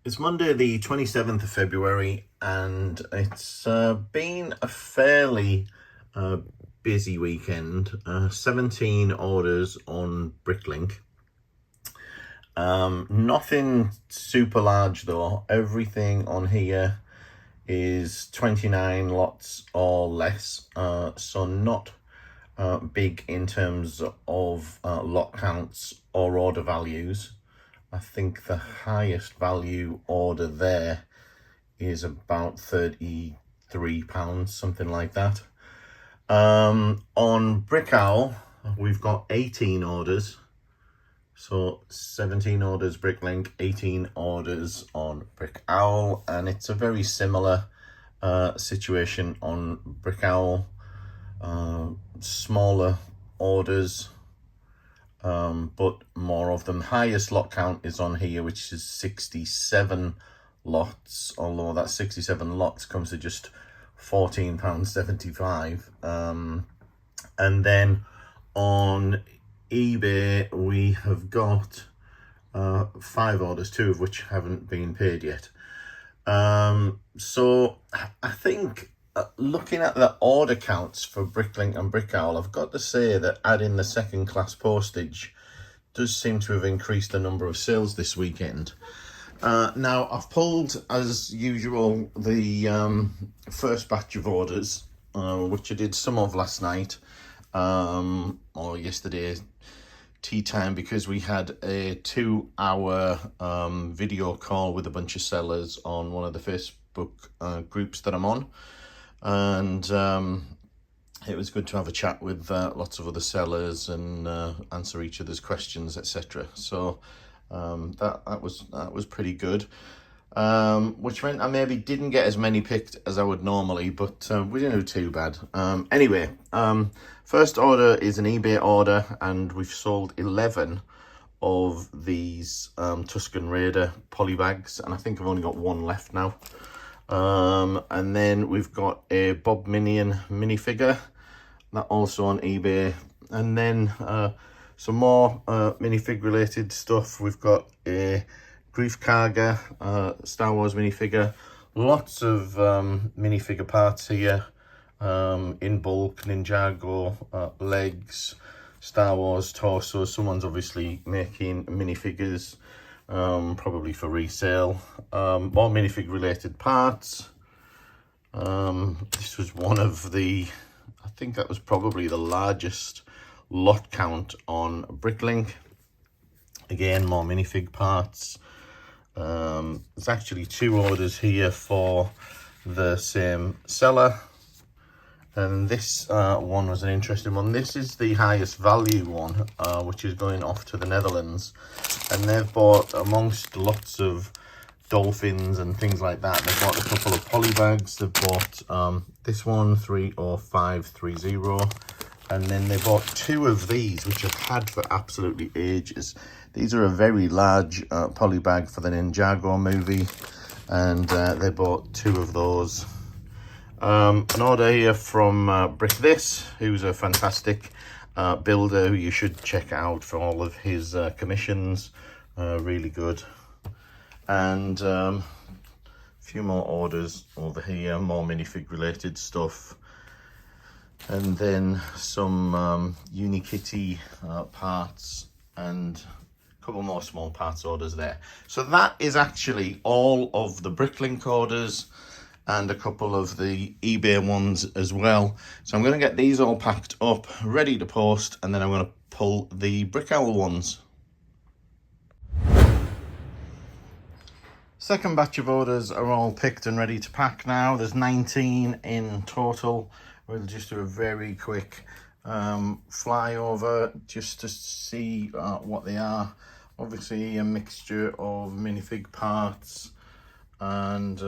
It's Monday the 27th of February and it's been a fairly busy weekend. 17 orders on Bricklink. Nothing super large though. Everything on here is 29 lots or less, so not big in terms of lot counts or order values. I think the highest value order there is about £33, something like that. On Brick Owl, we've got 18 orders. So 17 orders Bricklink, 18 orders on Brick Owl, and it's a very similar situation on Brick Owl. Smaller orders, but more of them. Highest lot count is on here, which is 67 lots, although that 67 lots comes to just £14.75. And then on eBay we have got 5 orders, 2 of which haven't been paid yet. So I think looking at the order counts for Bricklink and Brick Owl, I've got to say that adding the second class postage does seem to have increased the number of sales this weekend. Now I've pulled, as usual, the first batch of orders, which I did some of last night or yesterday tea time, because we had a 2-hour video call with a bunch of sellers on one of the Facebook groups that I'm on. And it was good to have a chat with lots of other sellers and answer each other's questions, etc. So that was pretty good, which meant I maybe didn't get as many picked as I would normally, but we didn't do too bad. Anyway, first order is an eBay order, and we've sold 11 of these Tuscan Raider polybags, and I think I've only got one left now. And then we've got a Bob Minion minifigure, that also on eBay. And then some more minifig related stuff. We've got a Grief Karga Star Wars minifigure. Lots of minifigure parts here, in bulk. Ninjago legs, Star Wars torso. Someone's obviously making minifigures, probably for resale. More minifig related parts. This was one of the, I think that was probably the largest lot count on Bricklink. Again, more minifig parts. There's actually 2 orders here for the same seller, and this one was an interesting one. This is the highest value one, which is going off to the Netherlands, and they've bought, amongst lots of dolphins and things like that, they've bought a couple of polybags. They've bought this one, 30530, and then they bought 2 of these, which I've had for absolutely ages. These are a very large polybag for the Ninjago movie, and they bought 2 of those. An order here from Brick This, who's a fantastic builder who you should check out for all of his commissions. Really good. And a few more orders over here, more minifig related stuff, and then some Unikitty parts, and a couple more small parts orders there. So that is actually all of the Bricklink orders, and a couple of the eBay ones as well. So I'm going to get these all packed up, ready to post, and then I'm going to pull the Brick Owl ones. Second batch of orders are all picked and ready to pack now. There's 19 in total. We'll just do a very quick flyover just to see what they are. Obviously a mixture of minifig parts and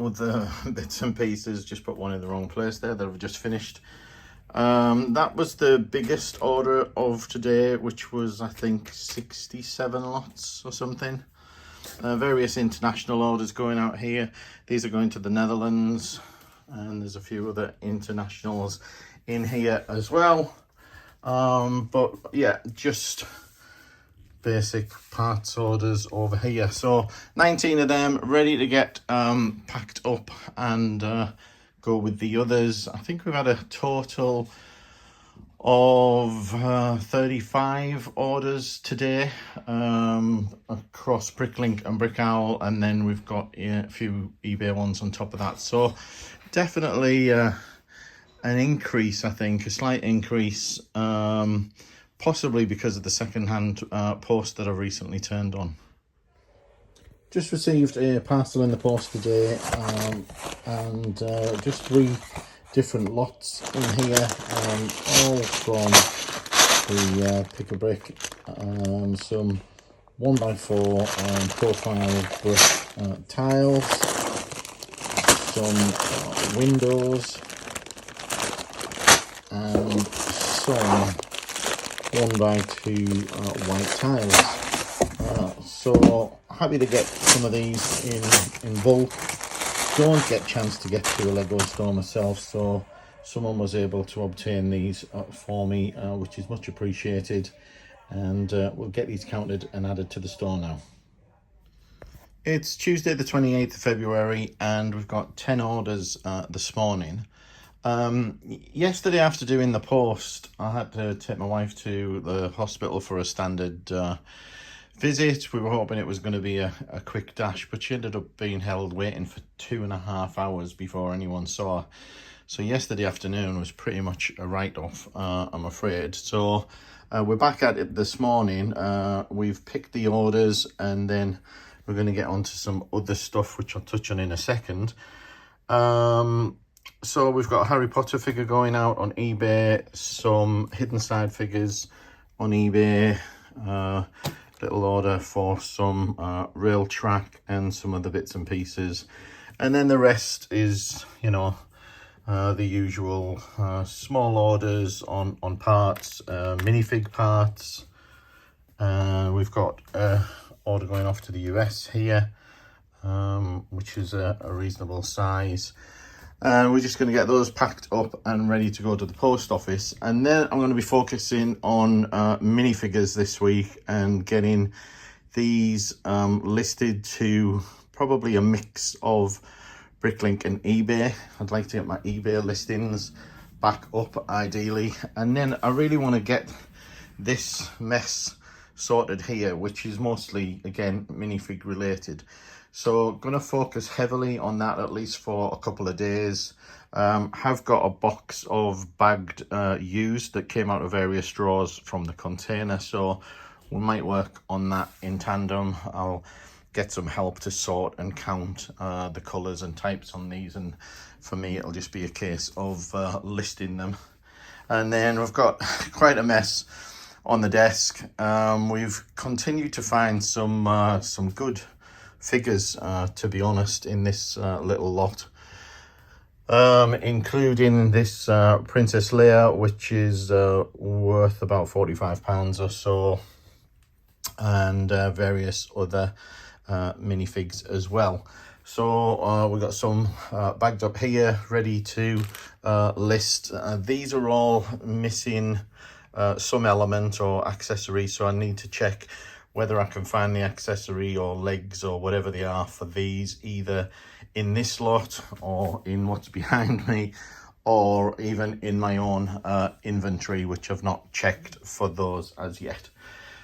other bits and pieces. Just put one in the wrong place there that I've just finished. That was the biggest order of today, which was, I think, 67 lots or something. Various international orders going out here. These are going to the Netherlands, and there's a few other internationals in here as well. But yeah, just basic parts orders over here. So 19 of them ready to get packed up and go with the others. I think we've had a total of 35 orders today across Bricklink and Brickowl, and then we've got a few eBay ones on top of that. So definitely an increase, I think, a slight increase, possibly because of the second-hand post that I've recently turned on. Just received a parcel in the post today, and just 3 different lots in here, all from the Pick a Brick, some 1x4 profile brick tiles, some windows, and some 1x2 white tiles. So happy to get some of these in bulk. Don't get a chance to get to a Lego store myself, so someone was able to obtain these for me, which is much appreciated, and we'll get these counted and added to the store now. It's Tuesday the 28th of February and we've got 10 orders this morning. Yesterday, after doing the post, I had to take my wife to the hospital for a standard visit. We were hoping it was going to be a quick dash, but she ended up being held waiting for 2.5 hours before anyone saw her. So yesterday afternoon was pretty much a write-off, I'm afraid. So we're back at it this morning. We've picked the orders, and then we're going to get onto some other stuff, which I'll touch on in a second. So we've got a Harry Potter figure going out on eBay, some hidden side figures on eBay, little order for some rail track and some other bits and pieces, and then the rest is, you know, the usual small orders on parts, minifig parts. We've got order going off to the US here, which is a reasonable size. We're just going to get those packed up and ready to go to the post office, and then I'm going to be focusing on minifigures this week and getting these listed to probably a mix of Bricklink and eBay. I'd like to get my eBay listings back up ideally, and then I really want to get this mess sorted here, which is mostly, again, minifig related. So going to focus heavily on that, at least for a couple of days. Have got a box of bagged used that came out of various drawers from the container, so we might work on that in tandem. I'll get some help to sort and count the colours and types on these, and for me it'll just be a case of listing them. And then we've got quite a mess on the desk. We've continued to find some good figures, to be honest, in this little lot, including this Princess Leia, which is worth about £45 or so, and various other minifigs as well. So we've got some bagged up here ready to list. These are all missing some element or accessory, so I need to check whether I can find the accessory or legs or whatever they are for these, either in this lot or in what's behind me, or even in my own inventory, which I've not checked for those as yet.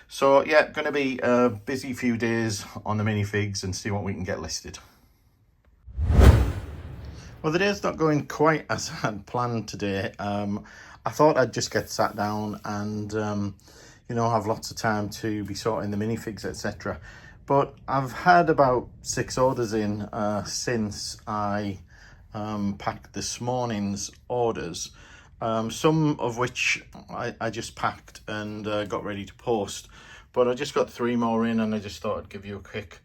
So yeah, going to be a busy few days on the minifigs and see what we can get listed. Well, the day's not going quite as I had planned today. I thought I'd just get sat down and you know, have lots of time to be sorting the minifigs, etc. But I've had about 6 orders in since I packed this morning's orders, some of which I just packed and got ready to post, but I just got 3 more in, and I just thought I'd give you a quick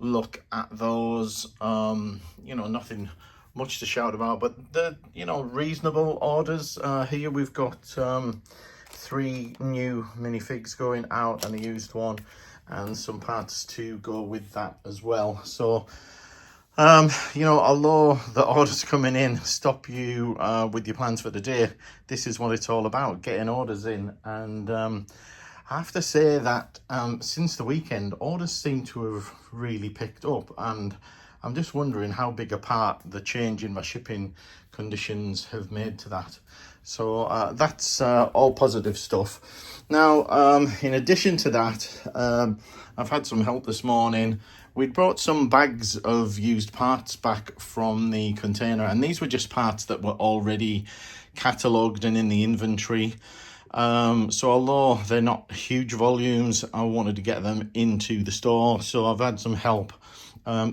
look at those. You know, nothing much to shout about, but the, you know, reasonable orders. Here we've got 3 new minifigs going out and a used one, and some parts to go with that as well. So you know, although the orders coming in stop you with your plans for the day, this is what it's all about, getting orders in. And I have to say that since the weekend, orders seem to have really picked up, and I'm just wondering how big a part the change in my shipping conditions have made to that. So that's all positive stuff. Now, in addition to that, I've had some help this morning. We'd brought some bags of used parts back from the container, and these were just parts that were already catalogued and in the inventory. So although they're not huge volumes, I wanted to get them into the store. So I've had some help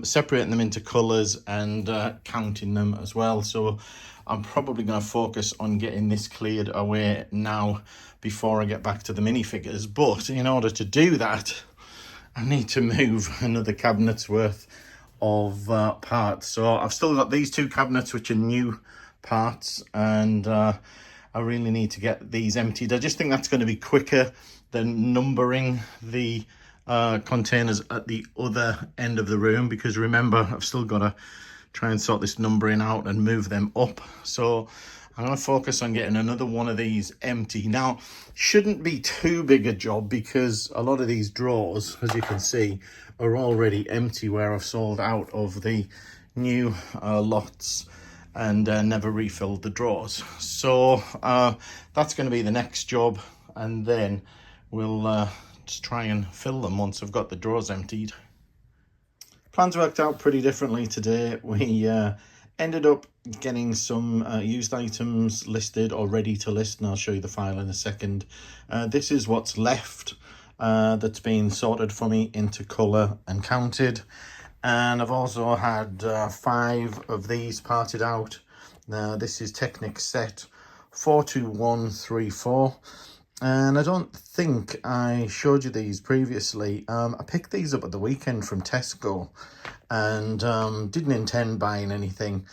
separating them into colours and counting them as well. So I'm probably going to focus on getting this cleared away now before I get back to the minifigures. But in order to do that, I need to move another cabinet's worth of parts. So I've still got these two cabinets, which are new parts, and I really need to get these emptied. I just think that's going to be quicker than numbering the containers at the other end of the room, because remember, I've still got to try and sort this numbering out and move them up. So I'm going to focus on getting another one of these empty. Now, shouldn't be too big a job, because a lot of these drawers, as you can see, are already empty where I've sold out of the new lots and never refilled the drawers. So that's going to be the next job, and then we'll just try and fill them once I've got the drawers emptied. Plans worked out pretty differently today. We ended up getting some used items listed or ready to list, and I'll show you the file in a second. This is what's left that's been sorted for me into colour and counted. And I've also had 5 of these parted out. Now this is Technic set 42134. And I don't think I showed you these previously. I picked these up at the weekend from Tesco, and didn't intend buying anything,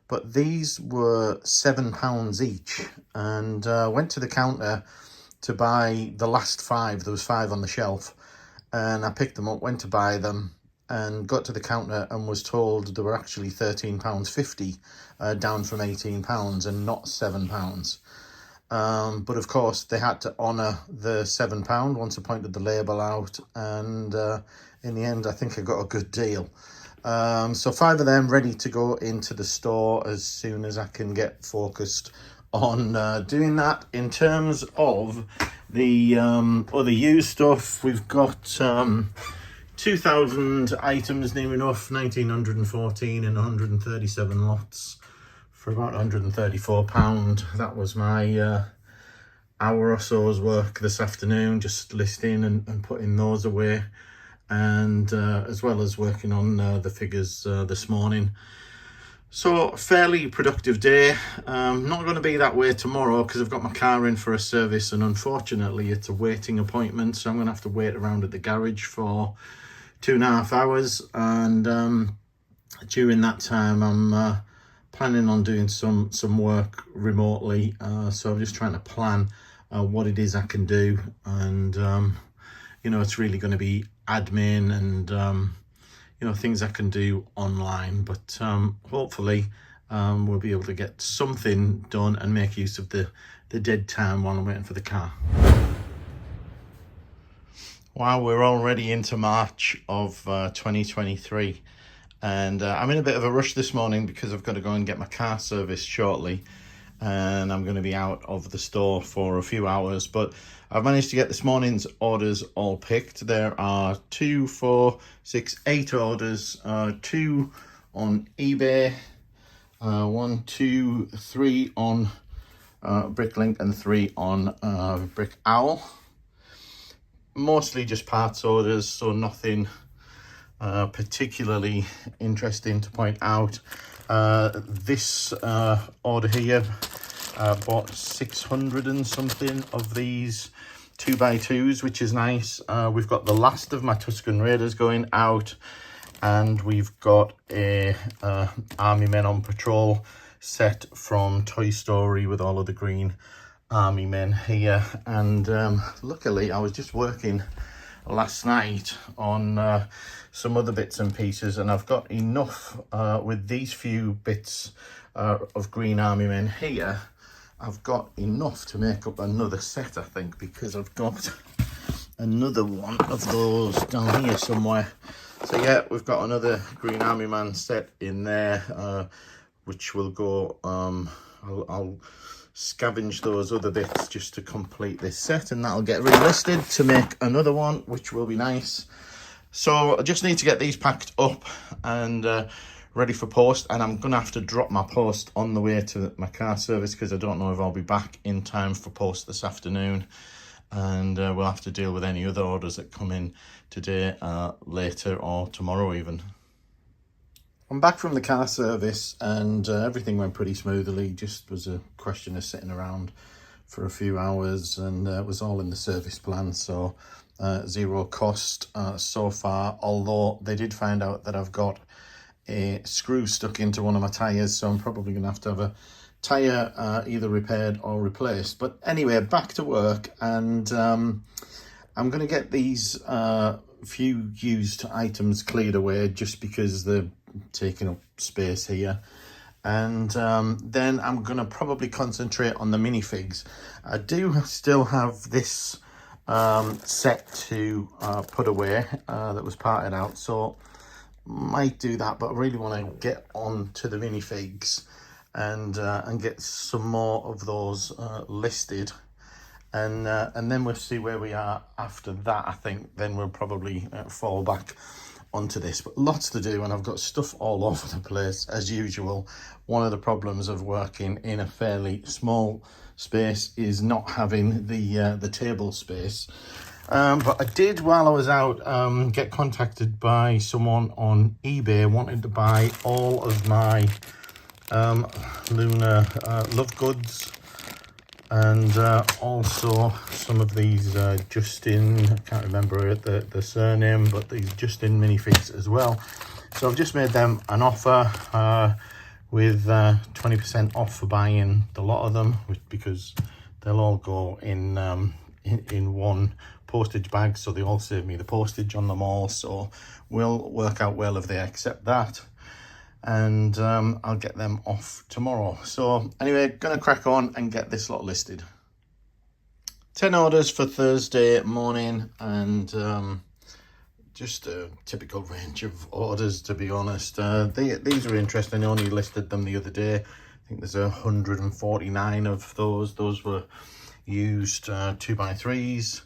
but these were £7 each, and went to the counter to buy the last 5. There was 5 on the shelf, and I picked them up, went to buy them, and got to the counter and was told they were actually £13.50, down from £18 and not £7. But of course they had to honour the £7 once I pointed the label out, and in the end I think I got a good deal. So 5 of them ready to go into the store as soon as I can get focused on doing that. In terms of the other used stuff, we've got 2,000 items near enough, 1,914 in 137 lots for about £134. That was my hour or so's work this afternoon, just listing and putting those away, and as well as working on the figures this morning. So fairly productive day. Not going to be that way tomorrow because I've got my car in for a service, and unfortunately it's a waiting appointment, so I'm going to have to wait around at the garage for 2.5 hours, and during that time I'm planning on doing some work remotely. So I'm just trying to plan what it is I can do, and you know, it's really going to be admin and you know, things I can do online, but hopefully we'll be able to get something done and make use of the dead time while I'm waiting for the car. Wow, we're already into March of 2023, and I'm in a bit of a rush this morning because I've got to go and get my car serviced shortly, and I'm going to be out of the store for a few hours. But I've managed to get this morning's orders all picked. There are 2, 4, 6, 8 orders, 2 on eBay, 1, 2, 3 on Bricklink, and 3 on Brick Owl. Mostly just parts orders, so nothing particularly interesting to point out. This order here, bought 600 and something of these 2x2s, which is nice. We've got the last of my Tusken Raiders going out, and we've got a Army Men on Patrol set from Toy Story with all of the green Army Men here. And luckily I was just working last night on some other bits and pieces, and I've got enough with these few bits of green Army Men here. I've got enough to make up another set, I think, because I've got another one of those down here somewhere. So yeah, we've got another Green Army Man set in there, which will go, I'll scavenge those other bits just to complete this set, and that'll get relisted to make another one, which will be nice. So I just need to get these packed up and ready for post, and I'm gonna have to drop my post on the way to my car service because I don't know if I'll be back in time for post this afternoon, and we'll have to deal with any other orders that come in today, later, or tomorrow even. I'm back from the car service, and everything went pretty smoothly. Just was a question of sitting around for a few hours, and it was all in the service plan, so zero cost so far, although they did find out that I've got a screw stuck into one of my tyres, so I'm probably going to have a tyre either repaired or replaced. But anyway, back to work, and I'm going to get these few used items cleared away just because they're taking up space here, and then I'm going to probably concentrate on the minifigs. I do still have this set to put away that was parted out, so might do that, but I really want to get on to the minifigs and get some more of those listed, and then we'll see where we are after that. I think then we'll probably fall back onto this, but lots to do, and I've got stuff all over the place as usual. One of the problems of working in a fairly small space is not having the table space. But I did, while I was out, get contacted by someone on eBay wanting to buy all of my lunar love goods, and also some of these Justin, I can't remember the surname, but these Justin minifigs as well. So I've just made them an offer with 20% off for buying the lot of them, because they'll all go in one postage bag, so they all save me the postage on them all. So we'll work out well if they accept that, and I'll get them off tomorrow. So anyway, gonna crack on and get this lot listed. 10 orders for Thursday morning, and just a typical range of orders, to be honest. These are interesting. I only listed them the other day. I think there's 149 of those. Those were used 2x3s,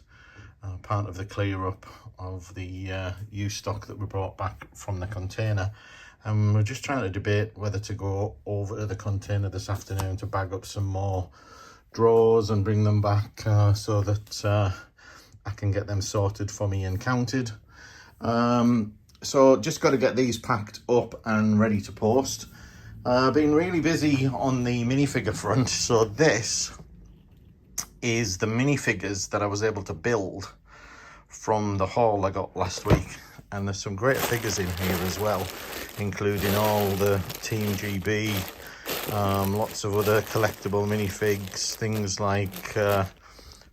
part of the clear up of the used stock that we brought back from the container. And we're just trying to debate whether to go over to the container this afternoon to bag up some more drawers and bring them back so that I can get them sorted for me and counted. So just got to get these packed up and ready to post. Been really busy on the minifigure front. So this is the minifigures that I was able to build from the haul I got last week, and there's some great figures in here as well, including all the Team GB, lots of other collectible minifigs, things like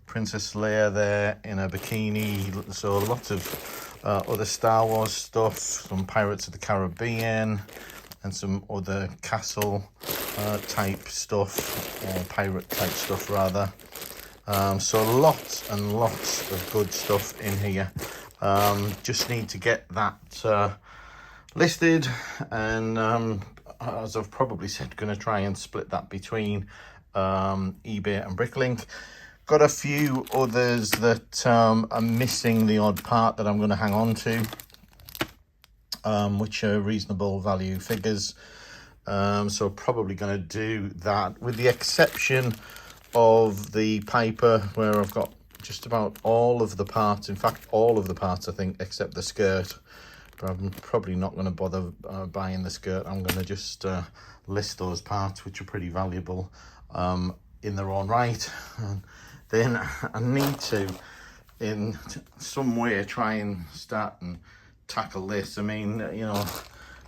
Princess Leia there in a bikini, so lots of other Star Wars stuff, some Pirates of the Caribbean, and some other castle type stuff, or pirate type stuff rather. So lots and lots of good stuff in here. Just need to get that listed, and as I've probably said, going to try and split that between eBay and Bricklink. Got a few others that are missing the odd part that I'm going to hang on to, which are reasonable value figures. So probably going to do that, with the exception of the Piper, where I've got just about all of the parts. In fact, all of the parts, I think, except the skirt. But I'm probably not going to bother buying the skirt. I'm going to just list those parts, which are pretty valuable in their own right. And then I need to, in some way, try and start and tackle this. I mean, you know,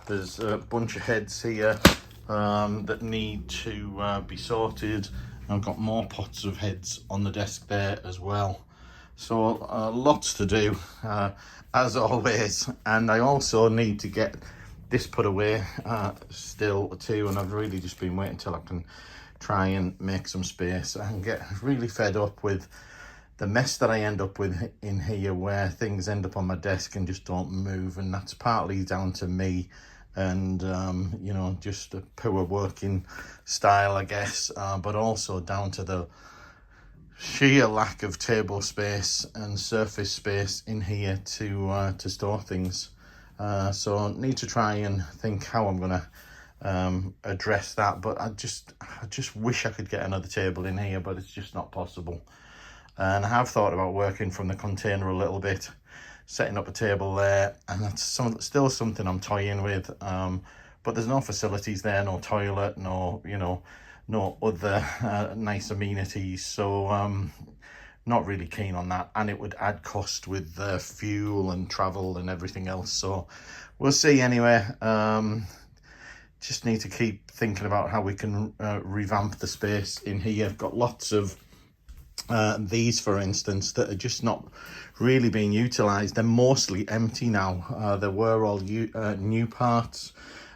there's a bunch of heads here that need to be sorted. I've got more pots of heads on the desk there as well. So lots to do, as always. And I also need to get this put away still too. And I've really just been waiting till I can try and make some space. I can get really fed up with the mess that I end up with in here, where things end up on my desk and just don't move. And that's partly down to me and, you know, just a poor working style, I guess, but also down to the sheer lack of table space and surface space in here to store things. So need to try and think how I'm gonna address that, but I just wish I could get another table in here, but it's just not possible. And I have thought about working from the container a little bit, setting up a table there, and that's still something I'm toying with. But there's no facilities there, no toilet, no, you know, no other nice amenities. So not really keen on that, and it would add cost with fuel and travel and everything else. So we'll see anyway. Just need to keep thinking about how we can revamp the space in here. I've got lots of these, for instance, that are just not really being utilized. They're mostly empty now. There were all new parts,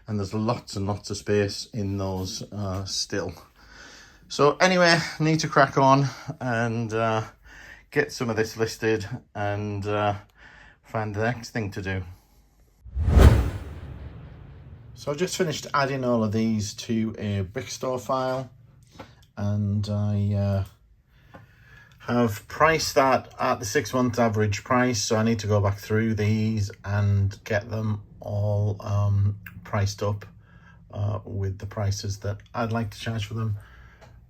and there's lots and lots of space in those still. So anyway, need to crack on and get some of this listed and find the next thing to do. So I just finished adding all of these to a Brickstore file, and I have priced that at the 6-month average price. So I need to go back through these and get them all priced up with the prices that I'd like to charge for them.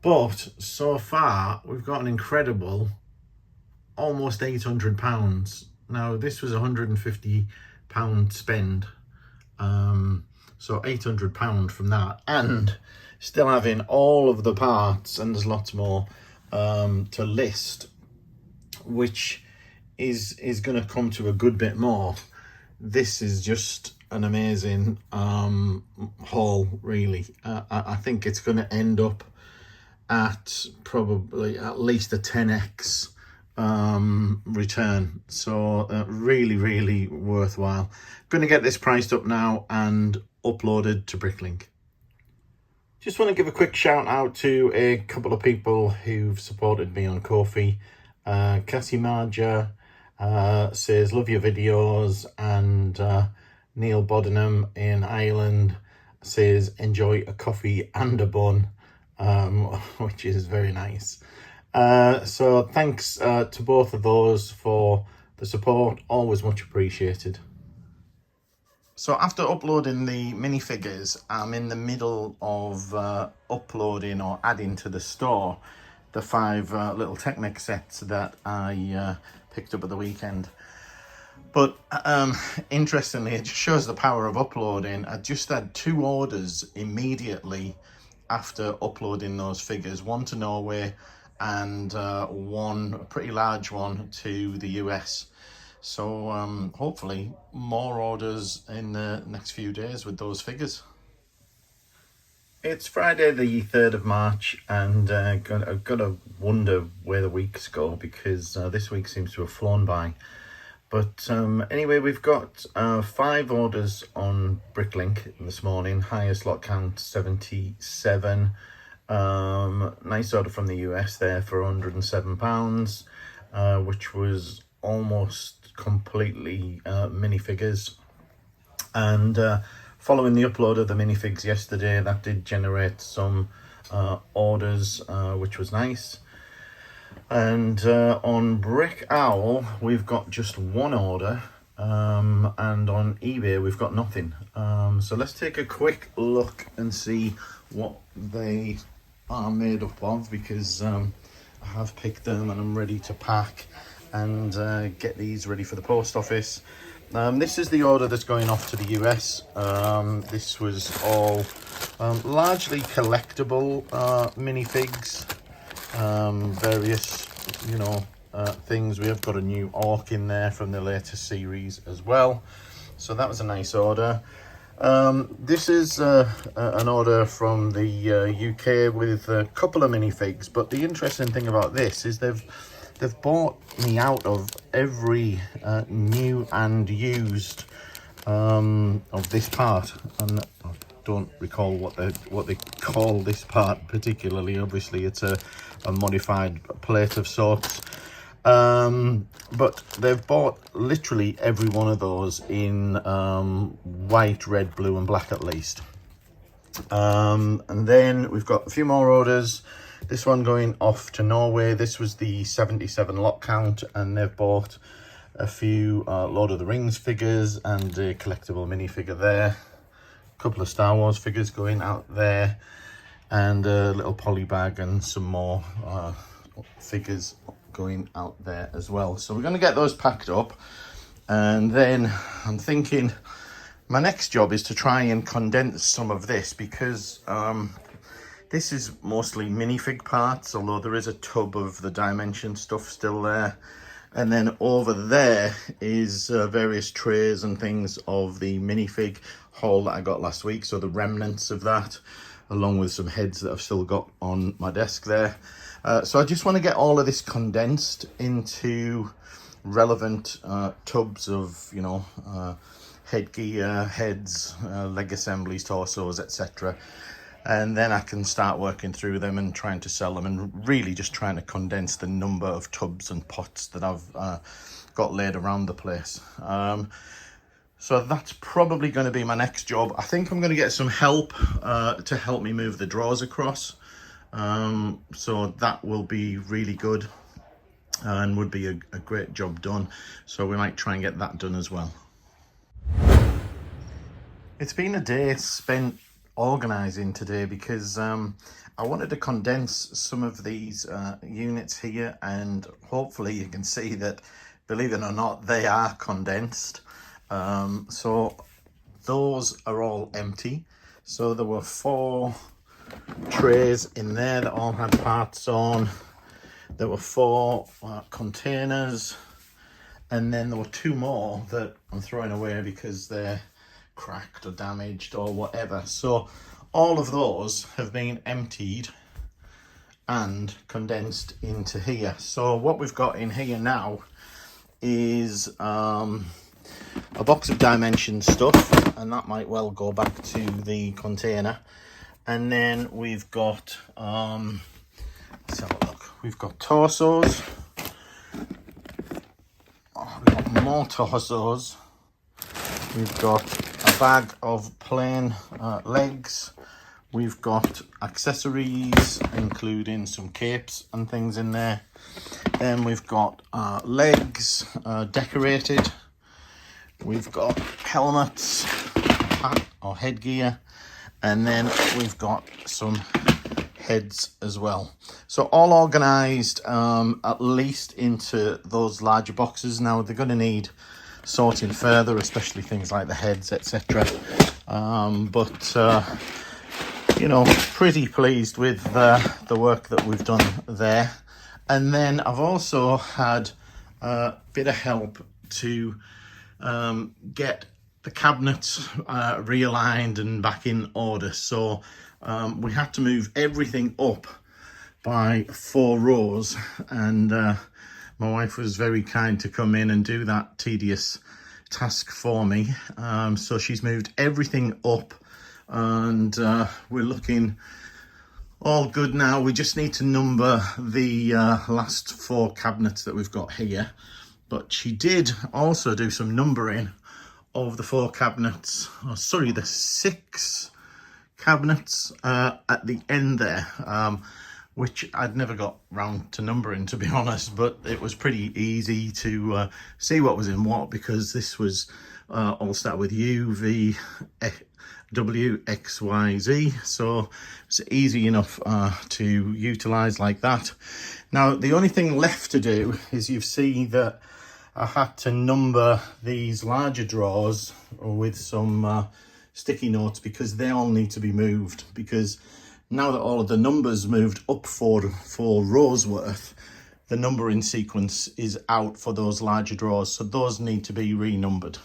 But so far we've got an incredible almost £800. Now this was £150 spend, so £800 from that, and still having all of the parts, and there's lots more to list, which is going to come to a good bit more. This is just an amazing haul, really. I think it's going to end up at probably at least a 10x return. So really, really worthwhile. Going to get this priced up now and uploaded to Bricklink. Just want to give a quick shout out to a couple of people who've supported me on Ko-fi. Cassie Marja says, love your videos, and Neil Bodenham in Ireland says, enjoy a coffee and a bun, which is very nice. So thanks to both of those for the support, always much appreciated. So after uploading the minifigures, I'm in the middle of uploading or adding to the store the 5 little Technic sets that I picked up at the weekend. But interestingly, it just shows the power of uploading. I just had 2 orders immediately after uploading those figures, one to Norway and one, a pretty large one, to the US. So hopefully more orders in the next few days with those figures. It's Friday the 3rd of March, and I've got to wonder where the weeks go, because this week seems to have flown by. But anyway, we've got 5 orders on Bricklink this morning. Highest lot count 77. Nice order from the US there for £107, which was almost completely minifigures. And following the upload of the minifigs yesterday, that did generate some orders, which was nice. And on Brick Owl, we've got just 1 order, and on eBay we've got nothing. So let's take a quick look and see what they are made up of, because I have picked them and I'm ready to pack and get these ready for the post office. This is the order that's going off to the US. This was all largely collectible minifigs, various, you know, things. We have got a new orc in there from the latest series as well, so that was a nice order. This is an order from the UK with a couple of minifigs, but the interesting thing about this is they've bought me out of every new and used of this part, and I don't recall what they call this part particularly. Obviously it's a modified plate of sorts, But they've bought literally every one of those in white, red, blue and black at least. And then we've got a few more orders. This one going off to Norway. This was the 77 lot count, and they've bought a few Lord of the Rings figures and a collectible minifigure there. A couple of Star Wars figures going out there, and a little poly bag and some more figures going out there as well. So we're going to get those packed up, and then I'm thinking my next job is to try and condense some of this, because this is mostly minifig parts, although there is a tub of the dimension stuff still there. And then over there is various trays and things of the minifig haul that I got last week. So the remnants of that, along with some heads that I've still got on my desk there. So I just want to get all of this condensed into relevant tubs of, you know, headgear, heads, leg assemblies, torsos, etc. And then I can start working through them and trying to sell them, and really just trying to condense the number of tubs and pots that I've got laid around the place. So that's probably going to be my next job. I think I'm going to get some help to help me move the drawers across. So that will be really good and would be a great job done. So we might try and get that done as well. It's been a day spent organising today, because I wanted to condense some of these units here, and hopefully you can see that, believe it or not, they are condensed. So those are all empty. So there were 4 trays in there that all had parts on. There were 4 containers, and then there were 2 more that I'm throwing away because they're cracked or damaged or whatever. So all of those have been emptied and condensed into here. So what we've got in here now is a box of dimension stuff, and that might well go back to the container. And then we've got let's have a look. We've got torsos. We've got more torsos. We've got a bag of plain legs. We've got accessories, including some capes and things in there. Then we've got legs decorated. We've got helmets, hat or headgear, and then we've got some heads as well. So all organised at least into those larger boxes. Now they're going to need sorting further, especially things like the heads, etc. You know, pretty pleased with the work that we've done there. And then I've also had a bit of help to get the cabinets realigned and back in order. So we had to move everything up by 4 rows, and my wife was very kind to come in and do that tedious task for me. So she's moved everything up, and we're looking all good now. We just need to number the last 4 cabinets that we've got here. But she did also do some numbering of the 4 cabinets, oh, sorry, the 6 cabinets at the end there, which I'd never got round to numbering, to be honest, but it was pretty easy to see what was in what, because this was all start with U, V, W, X, Y, Z, so it's easy enough to utilise like that. Now, the only thing left to do is you see that I had to number these larger drawers with some sticky notes, because they all need to be moved, because now that all of the numbers moved up 4 rows worth, the numbering sequence is out for those larger drawers, so those need to be renumbered.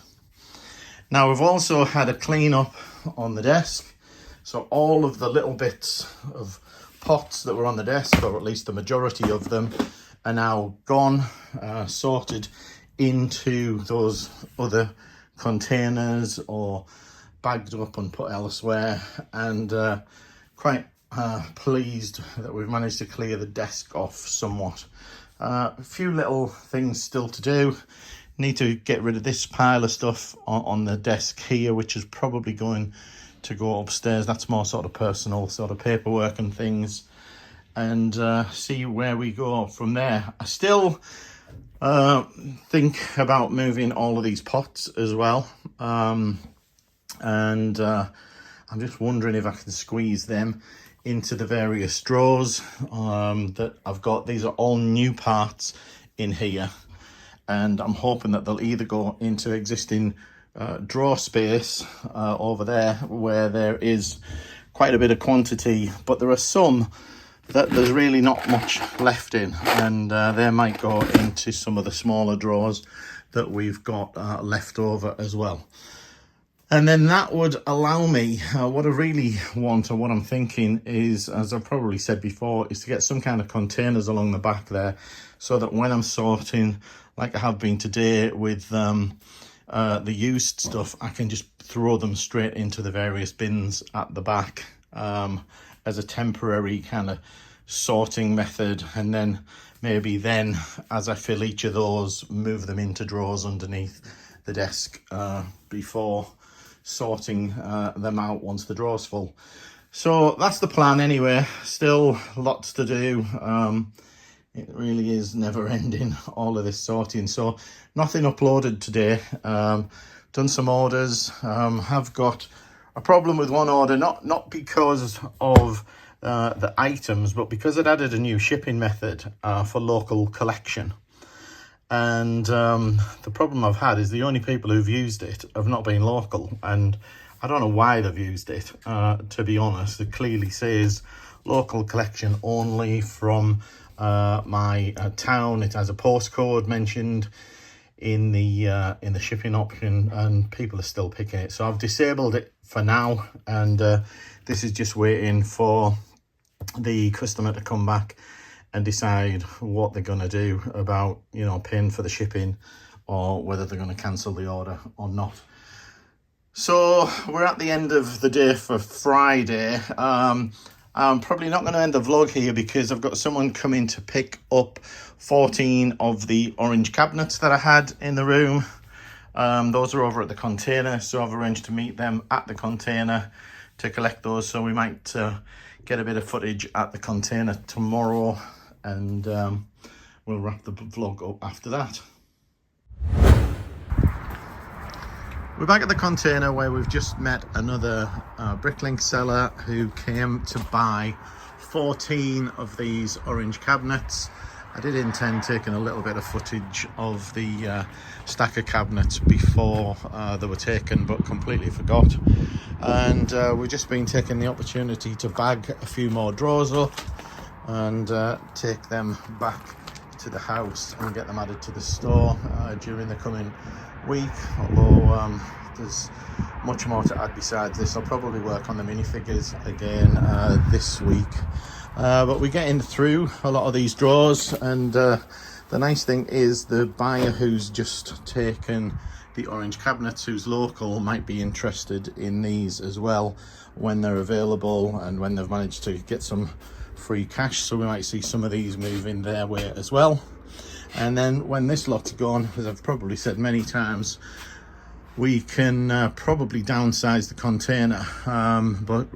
Now we've also had a clean up on the desk, so all of the little bits of pots that were on the desk, or at least the majority of them, are now gone, sorted into those other containers or bagged up and put elsewhere, and quite pleased that we've managed to clear the desk off somewhat. A few little things still to do. Need to get rid of this pile of stuff on the desk here, which is probably going to go upstairs. That's more sort of personal sort of paperwork and things, and see where we go from there. I still think about moving all of these pots as well, and I'm just wondering if I can squeeze them into the various drawers that I've got. These are all new parts in here, and I'm hoping that they'll either go into existing drawer space over there where there is quite a bit of quantity, but there are some that there's really not much left in, and they might go into some of the smaller drawers that we've got left over as well. And then that would allow me, what I really want, or what I'm thinking is, as I've probably said before, is to get some kind of containers along the back there, so that when I'm sorting, like I have been today with the used stuff, I can just throw them straight into the various bins at the back as a temporary kind of sorting method. And then maybe then, as I fill each of those, move them into drawers underneath the desk before sorting them out once the drawer's full. So that's the plan anyway. Still lots to do. It really is never ending, all of this sorting. So nothing uploaded today. Done some orders. Have got a problem with one order, not because of the items, but because it added a new shipping method for local collection. And the problem I've had is the only people who've used it have not been local, and I don't know why they've used it, to be honest. It clearly says local collection only from my town. It has a postcode mentioned in the shipping option, and people are still picking it. So I've disabled it for now, and this is just waiting for the customer to come back and decide what they're going to do about, you know, paying for the shipping, or whether they're going to cancel the order or not. So we're at the end of the day for Friday. I'm probably not going to end the vlog here because I've got someone coming to pick up 14 of the orange cabinets that I had in the room. Those are over at the container, so I've arranged to meet them at the container to collect those. So we might get a bit of footage at the container tomorrow, and we'll wrap the vlog up after that. We're back at the container where we've just met another Bricklink seller who came to buy 14 of these orange cabinets. I did intend taking a little bit of footage of the stack of cabinets before they were taken, but completely forgot. And we've just been taking the opportunity to bag a few more drawers up and take them back to the house and get them added to the store during the coming week. Although there's much more to add besides this. I'll probably work on the minifigures again this week. But we're getting through a lot of these drawers, and the nice thing is the buyer who's just taken the orange cabinets, who's local, might be interested in these as well when they're available and when they've managed to get some free cash. So we might see some of these moving their way as well. And then when this lot's gone, as I've probably said many times, we can probably downsize the container. But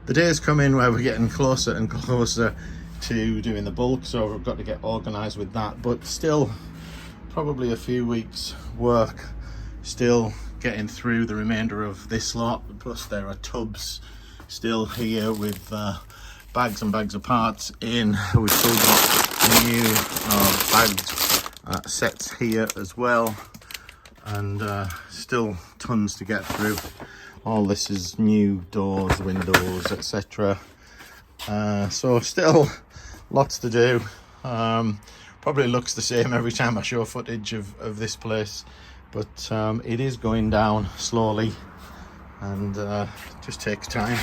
the day's coming where we're getting closer and closer to doing the bulk, so we've got to get organised with that. But still, probably a few weeks work still getting through the remainder of this lot. Plus there are tubs still here with bags and bags of parts in. We've still got new bagged sets here as well, and still tons to get through. All this is new doors, windows, etc. So still lots to do. Probably looks the same every time I show footage of this place, but it is going down slowly, and just takes time.